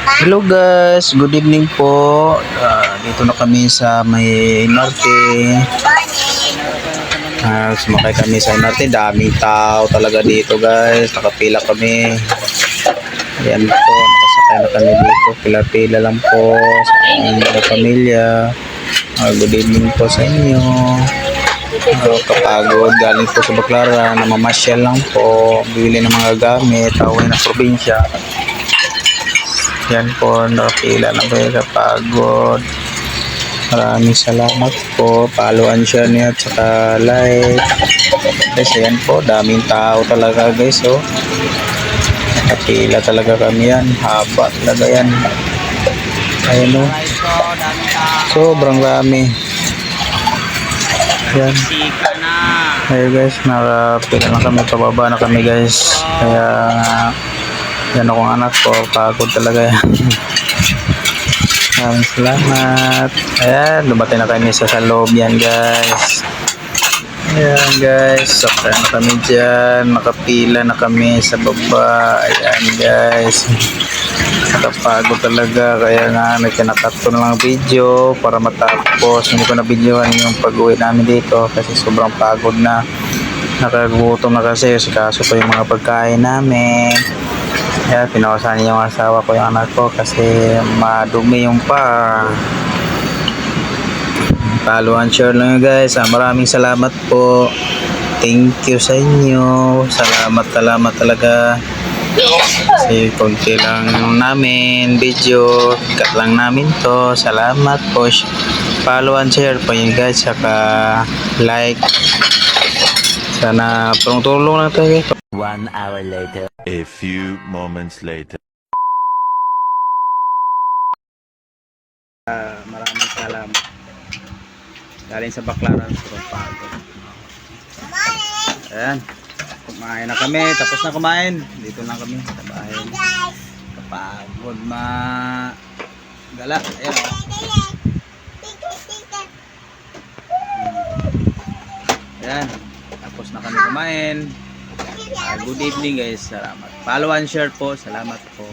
Hello guys, good evening po. Dito na kami sa may Norte. Sumakay kami sa Norte. Daming tao talaga dito guys. Nakapila kami. Ayan po, nakasakay na kami dito. Pila-pila lang po sa aming mga pamilya. Good evening po sa inyo. Kapagod galing po sa Baclaran, namamasyal lang po, bibili ng mga gamit, away na probinsya. Yan po, nakapila na po yung kapagod. Maraming salamat po. Follow and share niyo at saka like. Guys, ayan po, daming tao talaga guys. Oh. Nakapila talaga kami yan. Haba talaga yan. Ayan o. Sobrang rami. Yan. Ayan guys, nakapila na kami. Pababa na kami guys. Kaya yan akong anak ko, pagod talaga yan. Maraming salamat. Ayan, dumating na kami sa loob yan guys. Ayan guys, sakay na kami dyan. Nakapila na kami sa baba. Ayan guys, nakapagod talaga. Kaya nga nagkinakat ko na lang video para matapos. Hindi ko na videohan yung pag-uwi namin dito kasi sobrang pagod na. Nakagutom na kasi kaso ko yung mga pagkain namin. Kaya pinawasan niya yung asawa ko, yung anak ko kasi madumi yung pa. Follow and share lang guys. Maraming salamat po. Thank you sa inyo. Salamat talaga. Kasi konti lang namin video. Cut lang namin to. Salamat po. Follow and share po yun guys. Saka like. Sana tulong lang tayo. 1 hour later. A few moments later. Maraming salamat. Galing sa Baclaran, sobrang pagod. Ayan, kumain na kami. Tapos na kumain. Dito na kami sa bahay. Kapagod gala. Ayan. Ayan. Tapos na kami kumain. Good evening guys. Salamat. Follow and share po. Salamat po.